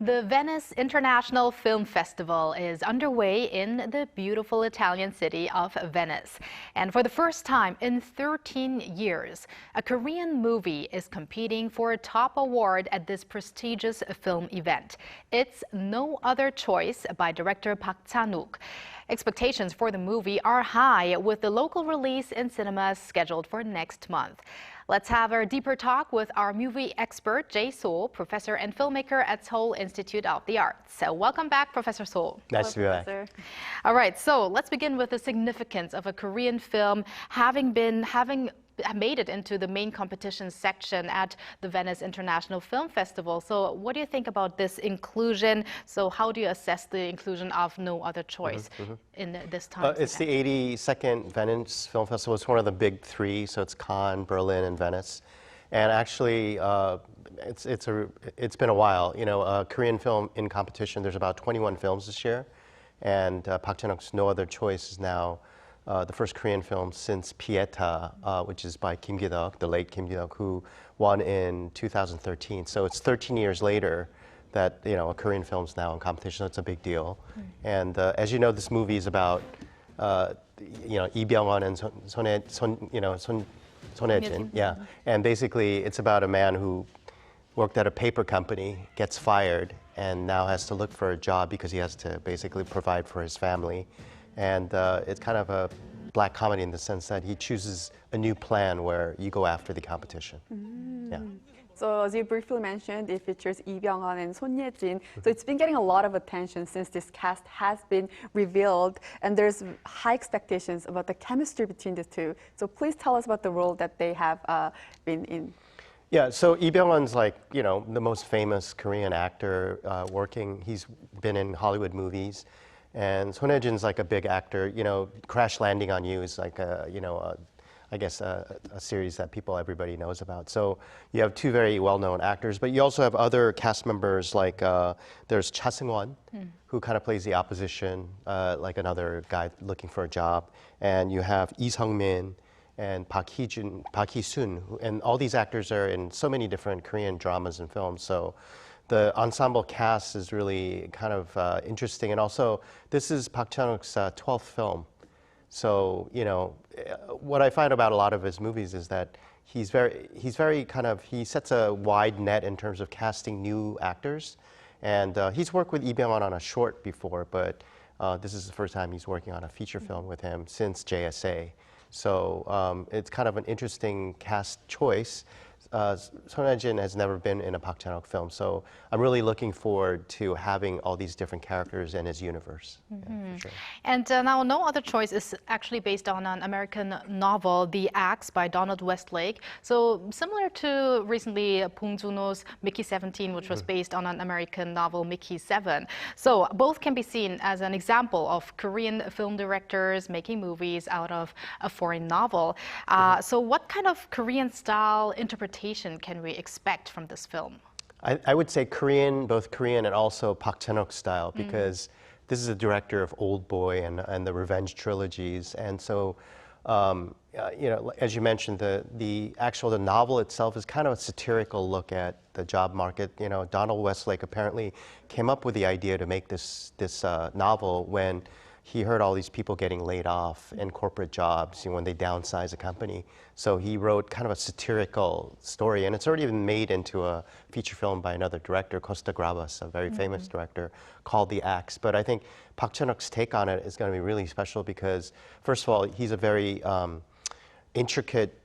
The Venice International Film Festival is underway in the beautiful Italian city of Venice. And for the first time in 13 years, a Korean movie is competing for a top award at this prestigious film event. It's No Other Choice by director Park Chan-wook. Expectations for the movie are high, with the local release in cinemas scheduled for next month. Let's have a deeper talk with our movie expert, Jae Soh, professor and filmmaker at Seoul Institute of the Arts. So welcome back, Professor Soh. Nice to be back. All right, so let's begin with the significance of a Korean film having made it into the main competition section at the Venice International Film Festival. So what do you think about this inclusion? So how do you assess the inclusion of No Other Choice in this time? It's the 82nd Venice Film Festival. It's one of the big three, so it's Cannes, Berlin, and Venice. And actually, it's been a while. You know, Korean film in competition, there's about 21 films this year. And Park Chan-wook's No Other Choice is now the first Korean film since Pieta, which is by Kim Ki-deok, the late Kim Ki-deok, who won in 2013. So it's 13 years later that, you know, a Korean film's now in competition. So it's a big deal. And as you know, this movie is about, you know, Lee Byung-hun and Son Hye-jin. Yeah. And basically, it's about a man who worked at a paper company, gets fired, and now has to look for a job because he has to basically provide for his family. And it's kind of a black comedy in the sense that he chooses a new plan where you go after the competition. Yeah. So as you briefly mentioned, it features Lee Byung-hun and Son Hye-jin. So it's been getting a lot of attention since this cast has been revealed, and there's high expectations about the chemistry between the two. So please tell us about the role that they have been in. Yeah, so Lee Byung-hun's like, you know, the most famous Korean actor working. He's been in Hollywood movies. And Son Hye-jin's like a big actor. You know, Crash Landing on You is like a, you know, I guess a series that everybody knows about. So you have two very well-known actors, but you also have other cast members like there's Cha Seung-won, who kind of plays the opposition, like another guy looking for a job. And you have Lee Sung-min and Park Hee-sun, and all these actors are in so many different Korean dramas and films. So the ensemble cast is really kind of interesting, and also this is Park Chan-wook's 12th film. So, you know, what I find about a lot of his movies is that he sets a wide net in terms of casting new actors, and he's worked with Lee Byung-hun on a short before, but this is the first time he's working on a feature film with him since JSA. So it's kind of an interesting cast choice. Son Hye-jin has never been in a Park Chan-wook film, so I'm really looking forward to having all these different characters in his universe. Yeah, for sure. And now No Other Choice is actually based on an American novel, The Axe by Donald Westlake. So similar to recently Bong Joon-ho's Mickey 17, which was based on an American novel, Mickey 7. So both can be seen as an example of Korean film directors making movies out of a foreign novel. So what kind of Korean style interpretation can we expect from this film? I would say Korean, both Korean and also Park Chan-wook style, because this is the director of Old Boy and the Revenge trilogies. And so, you know, as you mentioned, the novel itself is kind of a satirical look at the job market. You know, Donald Westlake apparently came up with the idea to make this novel when he heard all these people getting laid off in corporate jobs, you know, when they downsize a company. So he wrote kind of a satirical story, and it's already been made into a feature film by another director, Costa Gravas, a very famous director, called The Axe. But I think Park Chan-wook's take on it is going to be really special because, first of all, he's a very intricate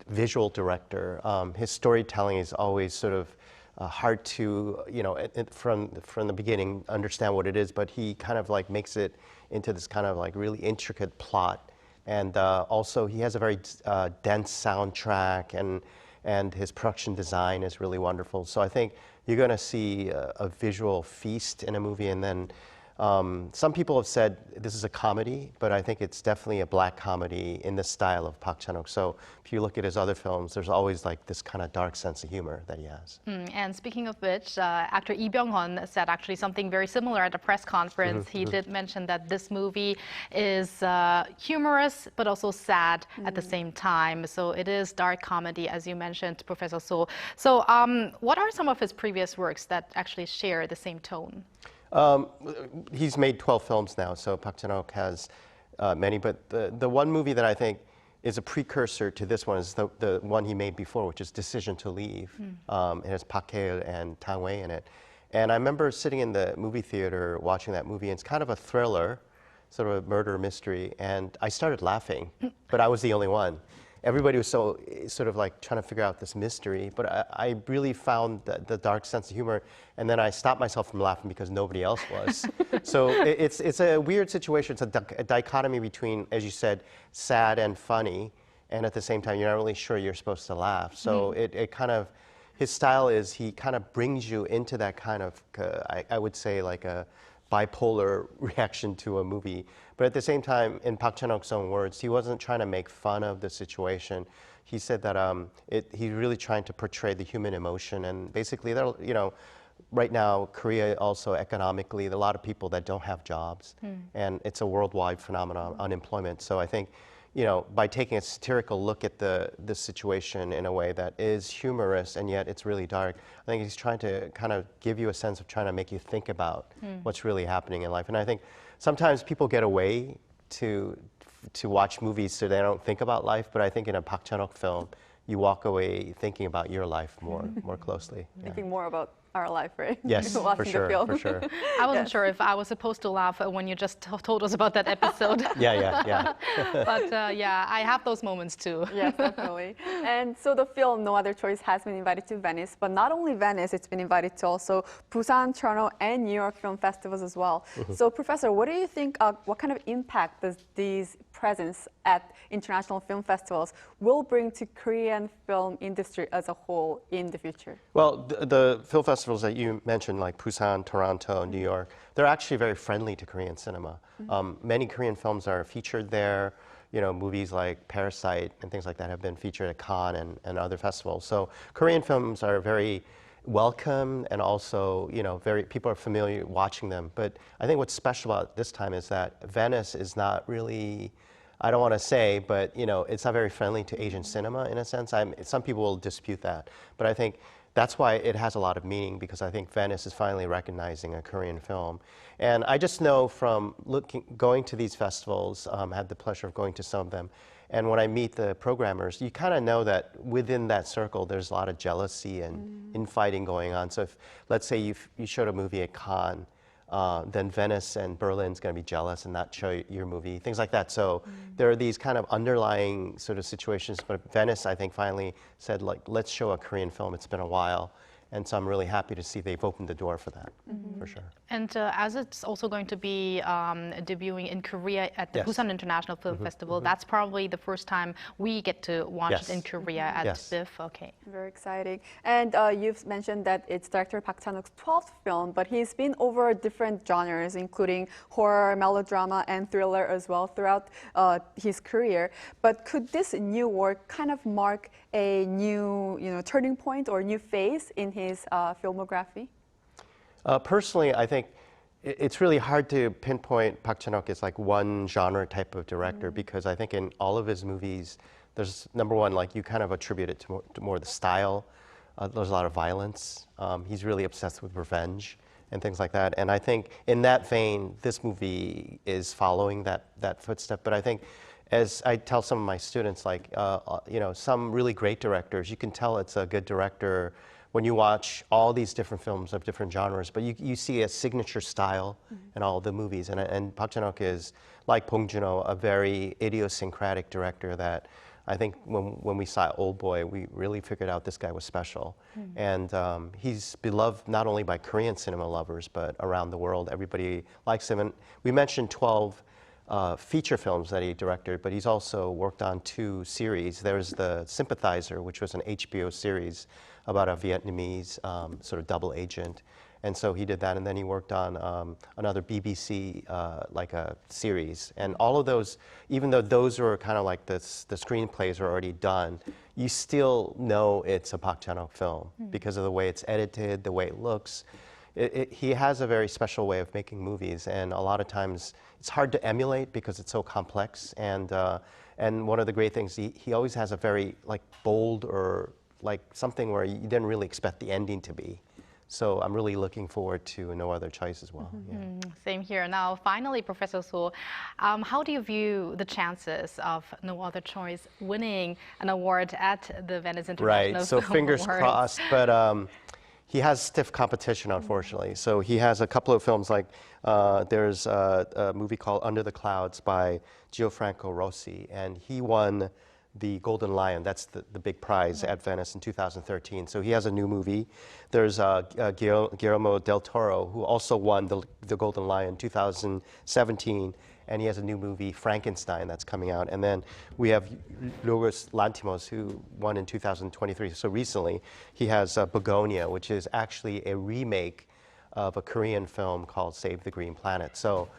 visual director. His storytelling is always sort of hard to, you know, from the beginning understand what it is, but he kind of like makes it into this kind of like really intricate plot. And also he has a very dense soundtrack, and his production design is really wonderful. So I think you're going to see a visual feast in a movie, and then Some people have said this is a comedy, but I think it's definitely a black comedy in the style of Park Chan-wook. So if you look at his other films, there's always like this kind of dark sense of humor that he has. And speaking of which, actor Lee Byung-hun said actually something very similar at a press conference. He did mention that this movie is humorous, but also sad at the same time. So it is dark comedy, as you mentioned, Professor Soh. So what are some of his previous works that actually share the same tone? He's made 12 films now, so Park Chan-wook has many, but the one movie that I think is a precursor to this one is the one he made before, which is Decision to Leave. It has Park Hae and Tang Wei in it. And I remember sitting in the movie theater watching that movie, and it's kind of a thriller, sort of a murder mystery, and I started laughing, but I was the only one. Everybody was so sort of like trying to figure out this mystery, but I really found the dark sense of humor, and then I stopped myself from laughing because nobody else was. So it's a weird situation. It's a dichotomy between, as you said, sad and funny, and at the same time, you're not really sure you're supposed to laugh. So it kind of, his style is he kind of brings you into that kind of, I would say like a bipolar reaction to a movie. But at the same time, in Park Chan-wook's own words, he wasn't trying to make fun of the situation. He said that he's really trying to portray the human emotion. And basically, you know, right now, Korea also economically, there are a lot of people that don't have jobs. And it's a worldwide phenomenon, unemployment. So I think, you know, by taking a satirical look at the situation in a way that is humorous and yet it's really dark, I think he's trying to kind of give you a sense of trying to make you think about what's really happening in life. And I think sometimes people get away to watch movies so they don't think about life, but I think in a Park Chan-wook film, you walk away thinking about your life more closely. Thinking more about our life, right? Yes, for sure, for sure. I wasn't sure if I was supposed to laugh when you just told us about that episode. Yeah. But yeah, I have those moments too. Yes, definitely. And so the film No Other Choice has been invited to Venice, but not only Venice, it's been invited to also Busan, Toronto, and New York film festivals as well. So Professor, what do you think, what kind of impact does these presence at international film festivals will bring to Korean film industry as a whole in the future? Well, the film festivals that you mentioned, like Busan, Toronto, New York, they're actually very friendly to Korean cinema. Many Korean films are featured there. You know, movies like Parasite and things like that have been featured at Cannes and other festivals. So Korean films are very welcome, and also, you know, people are familiar watching them. But I think what's special about this time is that Venice is not really, I don't want to say, but you know, it's not very friendly to Asian cinema in a sense. Some people will dispute that, but I think that's why it has a lot of meaning, because I think Venice is finally recognizing a Korean film. And I just know from going to these festivals, had the pleasure of going to some of them, and when I meet the programmers, you kind of know that within that circle, there's a lot of jealousy and infighting going on. So if, let's say you showed a movie at Cannes, then Venice and Berlin's going to be jealous and not show your movie, things like that. So there are these kind of underlying sort of situations. But Venice, I think, finally said, like, let's show a Korean film. It's been a while. And so I'm really happy to see they've opened the door for that, for sure. And as it's also going to be debuting in Korea at the Busan International Film Festival, that's probably the first time we get to watch it in Korea at BIF. Okay. Very exciting. And you've mentioned that it's director Park Chan-wook's 12th film, but he's been over different genres, including horror, melodrama, and thriller as well throughout his career. But could this new work kind of mark a new, turning point or new phase in his filmography? Personally, I think it's really hard to pinpoint Park Chan-wook as like one genre type of director, because I think in all of his movies, there's, number one, like you kind of attribute it to more the style. There's a lot of violence. He's really obsessed with revenge and things like that. And I think in that vein, this movie is following that footstep. But I think, as I tell some of my students, like, some really great directors, you can tell it's a good director when you watch all these different films of different genres, but you see a signature style in all the movies. And Park Chan-wook is, like Bong Joon-ho, a very idiosyncratic director that I think when we saw Old Boy, we really figured out this guy was special. And he's beloved not only by Korean cinema lovers, but around the world. Everybody likes him. And we mentioned 12 feature films that he directed, but he's also worked on 2 series. There's The Sympathizer, which was an HBO series about a Vietnamese sort of double agent. And so he did that, and then he worked on another BBC like a series. And all of those, even though those were kind of like the screenplays are already done, you still know it's a Park Chan-wook film because of the way it's edited, the way it looks. He has a very special way of making movies, and a lot of times it's hard to emulate because it's so complex. And one of the great things, he always has a very like bold or like something where you didn't really expect the ending to be. So I'm really looking forward to No Other Choice as well. Same here. Now, finally, Professor Soh, how do you view the chances of No Other Choice winning an award at the Venice International Right, so Film fingers Awards? crossed, but he has stiff competition, unfortunately. So he has a couple of films like there's a movie called Under the Clouds by Gianfranco Rosi, and he won the Golden Lion. That's the big prize at Venice in 2013. So he has a new movie. There's Guillermo del Toro, who also won the Golden Lion in 2017, and he has a new movie, Frankenstein, that's coming out. And then we have Yorgos Lanthimos, who won in 2023. So recently, he has Begonia, which is actually a remake of a Korean film called Save the Green Planet. So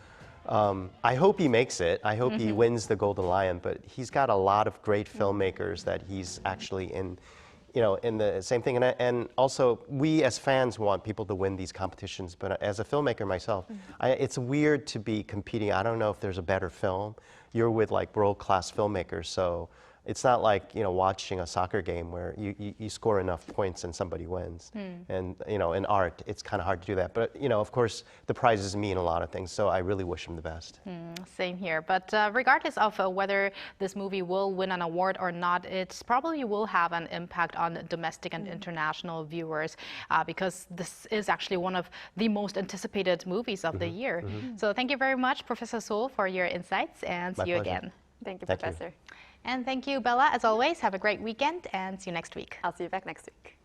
I hope he makes it. I hope he wins the Golden Lion, but he's got a lot of great filmmakers that he's actually in the same thing. And also, we as fans want people to win these competitions, but as a filmmaker myself, it's weird to be competing. I don't know if there's a better film. You're with like world-class filmmakers, so it's not like watching a soccer game where you score enough points and somebody wins. And in art, it's kind of hard to do that. But of course, the prizes mean a lot of things. So I really wish him the best. Same here. But regardless of whether this movie will win an award or not, it probably will have an impact on domestic and international viewers because this is actually one of the most anticipated movies of the year. So thank you very much, Professor Soh, for your insights, and see you again. Thank you, Thank you. Professor. And thank you, Bella. As always, have a great weekend and see you next week. I'll see you back next week.